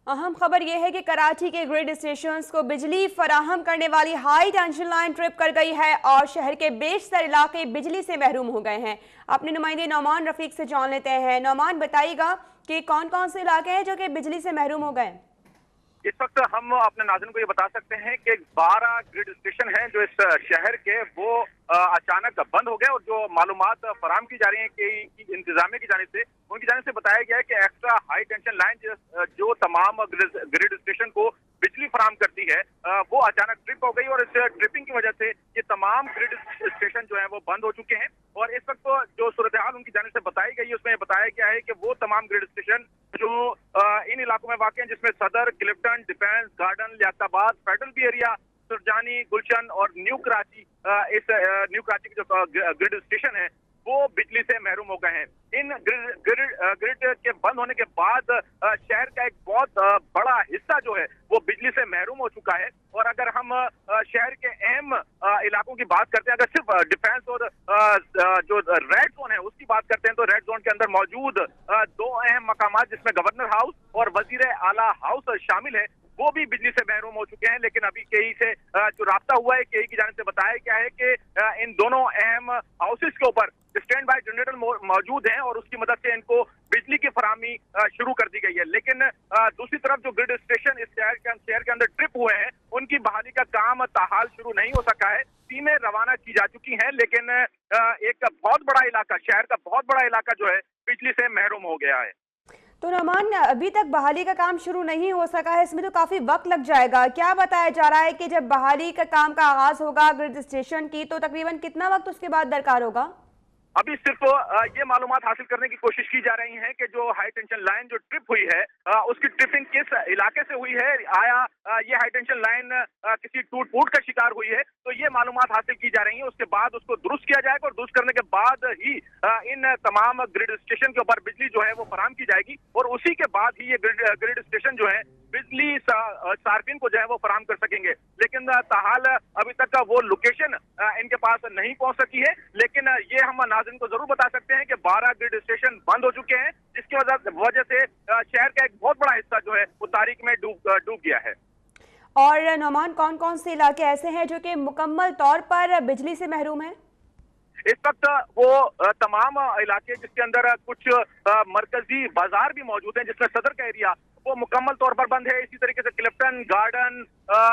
अहम खबर यह है कि कराची के ग्रिड स्टेशंस को बिजली फराहम करने वाली हाई टेंशन लाइन ट्रिप कर गई है और शहर के बेशतर इलाके बिजली से महरूम हो गए हैं। अपने नुमाइंदे नौमान रफीक से जान लेते हैं। नौमान, बताइएगा कि कौन कौन से इलाके हैं जो कि बिजली से महरूम हो गए? इस वक्त हम अपने नाज़रीन को ये बता सकते हैं कि 12 ग्रिड स्टेशन हैं जो इस शहर के वो अचानक बंद हो गए और जो मालूमात फराहम की जा रही हैं कि इंतजामिया की जानिब से उनकी जानिब से बताया गया है कि एक्स्ट्रा हाई टेंशन लाइन जो तमाम ग्रिड स्टेशन को बिजली फराहम करती है वो अचानक ट्रिप हो गई और इस ट्रिपिंग की वजह से ये तमाम ग्रिड स्टेशन जो है वो बंद हो चुके हैं। और इस वक्त जो सूरत हाल उनकी जानिब से बताई गई है उसमें बताया गया है कि वो तमाम ग्रिड स्टेशन जो इन इलाकों में वाक़ हैं जिसमें Saddar, Clifton, Defence Garden, Liaquatabad, Federal B Area, Surjani, Gulshan और न्यू कराची, इस न्यू कराची के जो ग्रिड स्टेशन है वो बिजली से महरूम हो गए हैं। इन ग्रिड के बंद होने के बाद शहर का एक बहुत बड़ा हिस्सा जो है वो बिजली से महरूम हो चुका है। और अगर हम शहर के अहम इलाकों की बात करते हैं, अगर सिर्फ डिफेंस और जो रेड जोन है उसकी बात करते हैं तो रेड जोन के अंदर मौजूद दो अहम मकामात जिसमें गवर्नर हाउस और वजीर आला हाउस शामिल है वो भी बिजली से महरूम हो चुके हैं। लेकिन अभी केई से जो राब्ता हुआ है, केई की जानिब से बताया गया है कि इन दोनों अहम हाउसेस के ऊपर स्टैंड बाय जनरेटर मौजूद हैं और उसकी मदद से इनको बिजली की फराहमी शुरू कर दी गई है। लेकिन दूसरी तरफ जो ग्रिड स्टेशन इस शहर के अंदर ट्रिप हुए हैं उनकी बहाली का काम ताहाल शुरू नहीं हो सका है। टीमें रवाना की जा चुकी हैं लेकिन एक बहुत बड़ा इलाका, शहर का बहुत बड़ा इलाका जो है बिजली से महरूम हो गया है। तो नौमान, अभी तक बहाली का काम शुरू नहीं हो सका है, इसमें तो काफी वक्त लग जाएगा। क्या बताया जा रहा है कि जब बहाली का काम का आगाज होगा ग्रिड स्टेशन की तो तकरीबन कितना वक्त उसके बाद दरकार होगा? अभी सिर्फ ये मालूमात हासिल करने की कोशिश की जा रही है कि जो हाई टेंशन लाइन जो ट्रिप हुई है उसकी ट्रिपिंग किस इलाके से हुई है, आया ये हाई टेंशन लाइन किसी टूट फूट का शिकार हुई है, तो ये मालूमात हासिल की जा रही है। उसके बाद उसको दुरुस्त किया जाएगा और दुरुस्त करने के बाद ही इन तमाम ग्रिड स्टेशन के ऊपर बिजली जो है वो फराहम की जाएगी और उसी के बाद ही ये ग्रिड स्टेशन जो है बिजली सार्फिन को जो है वो फराहम कर सकेंगे। लेकिन ताहाल अभी तक का वो लोकेशन इनके पास नहीं पहुंच सकी है। लेकिन ये हम नाज़रीन को जरूर बता सकते हैं कि 12 ग्रिड स्टेशन बंद हो चुके हैं जिसकी वजह से शहर का एक बहुत बड़ा हिस्सा जो है वो तारीख में डूब गया है। और नौमान, कौन कौन से इलाके ऐसे हैं जो कि मुकम्मल तौर पर बिजली से महरूम हैं? इस वक्त वो तमाम इलाके जिसके अंदर कुछ मरकजी बाजार भी मौजूद हैं जिसमें सदर का एरिया वो मुकम्मल तौर पर बंद है। इसी तरीके से क्लिफ्टन, गार्डन,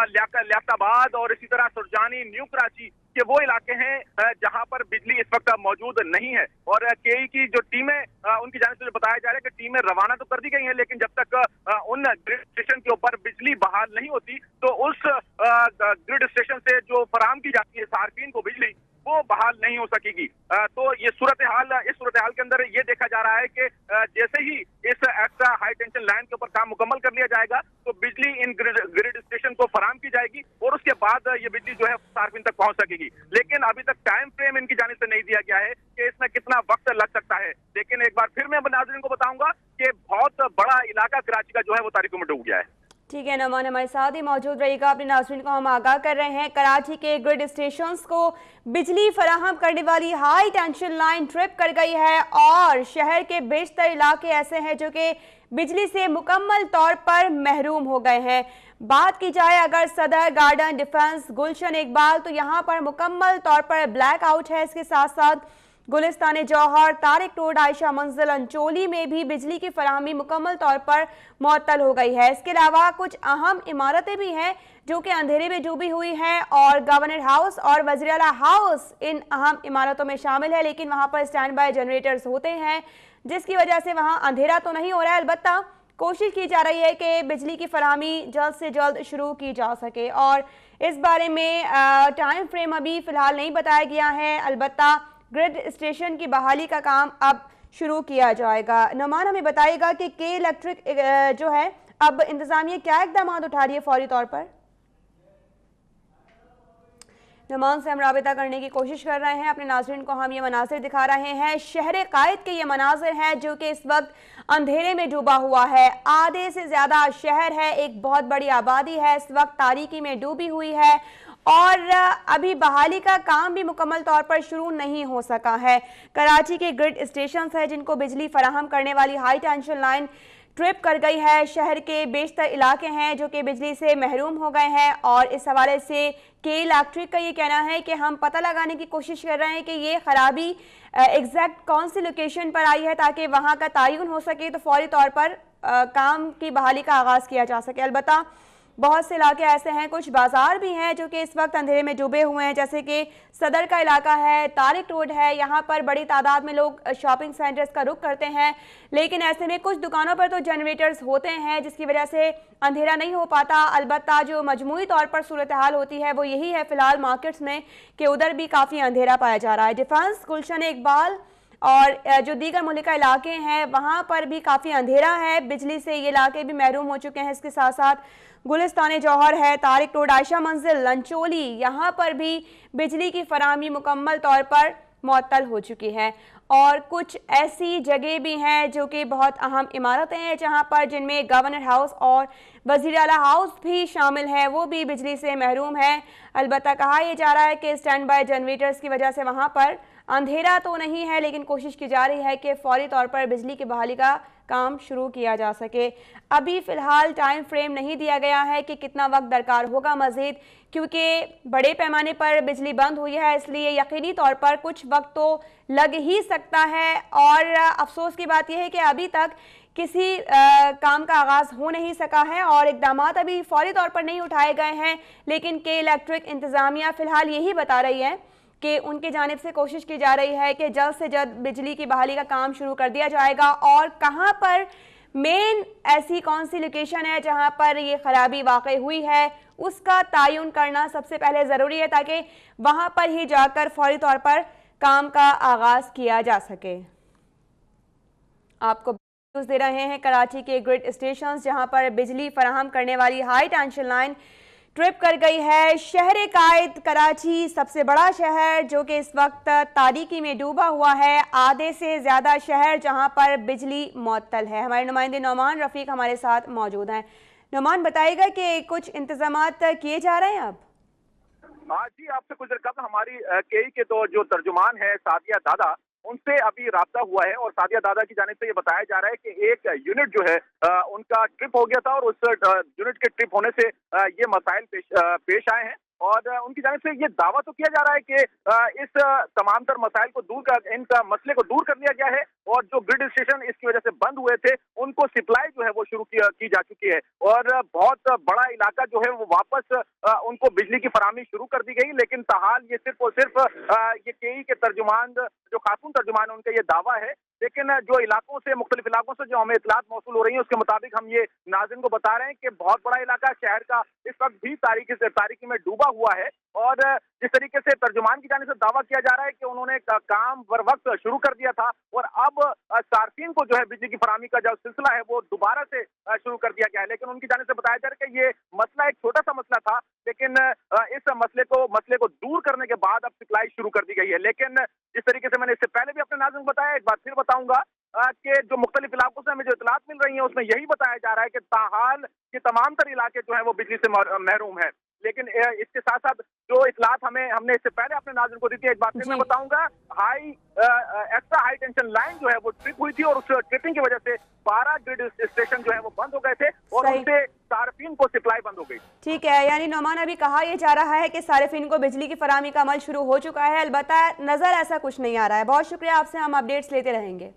लियाकताबाद और इसी तरह सुरजानी, न्यू कराची के वो इलाके हैं जहां पर बिजली इस वक्त मौजूद नहीं है। और केई की जो टीमें उनकी जानिब से बताया जा रहा है कि टीमें रवाना तो कर दी गई हैं लेकिन जब तक उन ग्रिड स्टेशन के ऊपर बिजली बहाल नहीं होती तो उस ग्रिड स्टेशन से जो फराहम की जाती है सार्फिन को बिजली वो बहाल नहीं हो सकेगी। तो ये इस सूरत हाल के अंदर ये देखा जा रहा है कि जैसे ही इस एक्स्ट्रा हाई टेंशन लाइन के ऊपर काम मुकम्मल कर लिया जाएगा तो बिजली इन ग्रिड स्टेशन को फराहम की जाएगी और उसके बाद ये बिजली जो है सार्फिन तक पहुंच सकेगी। लेकिन अभी तक टाइम फ्रेम इनकी जानिब से नहीं दिया गया है कि इसमें कितना वक्त लग सकता है। लेकिन एक बार फिर मैं नाज़रीन को बताऊंगा कि बहुत बड़ा इलाका कराची का जो है वो तारीखों में डूब गया है। ठीक है नौमान, हमारे साथ ही मौजूद रहेगा। अपने नाज़रीन को हम आगाह कर रहे हैं, कराची के ग्रिड स्टेशंस को बिजली फराहम करने वाली हाई टेंशन लाइन ट्रिप कर गई है और शहर के बेशतर इलाके ऐसे हैं जो कि बिजली से मुकम्मल तौर पर महरूम हो गए हैं। बात की जाए अगर सदर, गार्डन, डिफेंस, गुलशन, इकबाल, तो यहाँ पर मुकम्मल तौर पर ब्लैक आउट है। इसके साथ साथ गुलिस्तान जौहर, तारिक रोड, आयशा मंजिल, अंचोली में भी बिजली की फराहमी मुकम्मल तौर पर मुअत्तल हो गई है। इसके अलावा कुछ अहम इमारतें भी हैं जो कि अंधेरे में डूबी हुई हैं और गवर्नर हाउस और वज़ीर आला हाउस इन अहम इमारतों में शामिल है। लेकिन वहां पर स्टैंड बाय जनरेटर्स होते हैं जिसकी वजह से वहां अंधेरा तो नहीं हो रहा है। अलबत्ता कोशिश की जा रही है कि बिजली की फराहमी जल्द से जल्द शुरू की जा सके और इस बारे में टाइम फ्रेम अभी फ़िलहाल नहीं बताया गया है। अलबत्ता ग्रिड स्टेशन की बहाली का काम अब शुरू किया जाएगा। नौमान, हमें बताइएगा कि के इलेक्ट्रिक जो है अब इंतजामिया क्या इकदाम उठा रही है फौरी तौर पर? नौमान से हम राबिता करने की कोशिश कर रहे हैं। अपने नाज़रीन को हम ये मनाजिर दिखा रहे हैं। शहर कायद के ये मनाजिर हैं जो कि इस वक्त अंधेरे में डूबा हुआ है। आधे से ज़्यादा शहर है, एक बहुत बड़ी आबादी है, इस वक्त तारीकी में डूबी हुई है और अभी बहाली का काम भी मुकम्मल तौर पर शुरू नहीं हो सका है। कराची के ग्रिड स्टेशन है जिनको बिजली फराहम करने वाली हाई टेंशन लाइन ट्रिप कर गई है। शहर के बेशतर इलाके हैं जो कि बिजली से महरूम हो गए हैं और इस हवाले से के इलेक्ट्रिक का ये कहना है कि हम पता लगाने की कोशिश कर रहे हैं कि ये खराबी एग्जैक्ट कौन सी लोकेशन पर आई है ताकि वहाँ का तयन हो सके तो फौरी तौर पर काम की बहाली का आगाज़ किया जा सके। अलबत्ता बहुत से इलाके ऐसे हैं, कुछ बाजार भी हैं जो कि इस वक्त अंधेरे में डूबे हुए हैं, जैसे कि सदर का इलाका है, तारिक रोड है, यहाँ पर बड़ी तादाद में लोग शॉपिंग सेंटर्स का रुख करते हैं, लेकिन ऐसे में कुछ दुकानों पर तो जनरेटर्स होते हैं जिसकी वजह से अंधेरा नहीं हो पाता। अलबत्ता जो मजमूई तौर पर सूरत हाल होती है वो यही है फ़िलहाल मार्केट्स में कि उधर भी काफ़ी अंधेरा पाया जा रहा है। डिफेंस, गुलशन इकबाल और जो दीगर मुल्का इलाके हैं वहाँ पर भी काफ़ी अंधेरा है, बिजली से ये इलाके भी महरूम हो चुके हैं। इसके साथ साथ गुलिस्तान जौहर है, तारिक रोड, आयशा मंजिल, लंचोली, यहाँ पर भी बिजली की फराहमी मुकम्मल तौर पर मुअत्तल हो चुकी है। और कुछ ऐसी जगह भी हैं जो कि बहुत अहम इमारतें हैं जहाँ पर जिनमें गवर्नर हाउस और वज़ीर आला हाउस भी शामिल है, वो भी बिजली से महरूम है। अलबत्ता कहा यह जा रहा है कि स्टैंड बाय जनरेटर्स की वजह से वहाँ पर अंधेरा तो नहीं है, लेकिन कोशिश की जा रही है कि फौरी तौर पर बिजली की बहाली का काम शुरू किया जा सके। अभी फ़िलहाल टाइम फ्रेम नहीं दिया गया है कि कितना वक्त दरकार होगा मज़ीद, क्योंकि बड़े पैमाने पर बिजली बंद हुई है, इसलिए यकीनी तौर पर कुछ वक्त तो लग ही सकता है। और अफसोस की बात यह है कि अभी तक किसी काम का आगाज़ हो नहीं सका है और इक़दामात अभी फौरी तौर पर नहीं उठाए गए हैं, लेकिन के इलेक्ट्रिक इंतज़ामिया फ़िलहाल यही बता रही है कि उनकी जानिब से कोशिश की जा रही है कि जल्द से जल्द बिजली की बहाली का काम शुरू कर दिया जाएगा। और कहाँ पर मेन ऐसी कौन सी लोकेशन है जहाँ पर ये खराबी वाक़ई हुई है उसका तयन करना सबसे पहले ज़रूरी है ताकि वहाँ पर ही जाकर फौरी तौर पर काम का आगाज़ किया जा सके। आपको न्यूज़ दे रहे हैं कराची के ग्रिड स्टेशन जहाँ पर बिजली फराहम करने वाली हाई टेंशन लाइन ट्रिप कर गई है। शहर कायद कराची सबसे बड़ा शहर जो कि इस वक्त तारीकी में डूबा हुआ है, आधे से ज़्यादा शहर जहां पर बिजली मुअत्तल है। हमारे नुमाइंदे नौमान रफ़ीक हमारे साथ मौजूद हैं। नौमान, बताइएगा कि कुछ इंतज़ामात किए जा रहे हैं अब? हाँ जी, आपसे कुछ देर कबल हमारी केई के तो जो तर्जुमान है सादिया दादा, उनसे अभी राब्ता हुआ है और सादिया दादा की जानिब से ये बताया जा रहा है कि एक यूनिट जो है उनका ट्रिप हो गया था और उस यूनिट के ट्रिप होने से ये मसाइल पेश आए हैं। और उनकी जानिब से ये दावा तो किया जा रहा है कि इस तमाम तर मसाइल को इनका मसले को दूर कर लिया गया है और जो ग्रिड स्टेशन इसकी वजह से बंद हुए थे उनको सप्लाई जो है वो शुरू की जा चुकी है और बहुत बड़ा इलाका जो है वो वापस उनको बिजली की फराहमी शुरू कर दी गई। लेकिन ताहाल ये सिर्फ और सिर्फ ये केई के तर्जुमान जो खातून तर्जुमान है उनका ये दावा है। लेकिन जो इलाकों से मुख्तलिफ इलाकों से जो हमें इतलात मौसूल हो रही है उसके मुताबिक हम ये नाज़रीन को बता रहे हैं कि बहुत बड़ा इलाका शहर का इस वक्त भी तारीकी में डूबा हुआ है। और जिस तरीके से तर्जुमान की जाने से दावा किया जा रहा है कि उन्होंने काम बर वक्त शुरू कर दिया था और अब सार्फिन को जो है बिजली की फराहमी का जो सिलसिला है वो दोबारा से शुरू कर दिया गया है। लेकिन उनकी जाने से बताया जा रहा है कि ये मसला एक छोटा सा मसला था, लेकिन इस मसले को दूर करने के बाद अब सप्लाई शुरू कर दी गई है। लेकिन जिस तरीके से मैंने इससे पहले भी अपने नाज़रीन को बताया, एक बार फिर बताऊंगा कि जो मुख्तलिफ इलाकों से हमें जो इतलात मिल रही है उसमें यही बताया जा रहा है कि ताहाल के तमाम तर इलाके जो है वो बिजली से महरूम है। लेकिन इसके साथ साथ जो इतलात हमने इससे पहले अपने नाज़रीन को दी थी, एक बार फिर मैं बताऊंगा, एक्स्ट्रा हाई टेंशन लाइन जो है वो ट्रिप हुई थी और उस ट्रिपिंग की वजह से 12 ग्रिड स्टेशन जो है वो बंद हो गए थे और उनसे सार्फिन को सप्लाई बंद हो गई। ठीक है, यानी नौमान अभी कहा यह जा रहा है कि सार्फिन को बिजली की फराहमी का अमल शुरू हो चुका है, अलबत्ता नजर ऐसा कुछ नहीं आ रहा है। बहुत शुक्रिया, आपसे हम अपडेट्स लेते रहेंगे।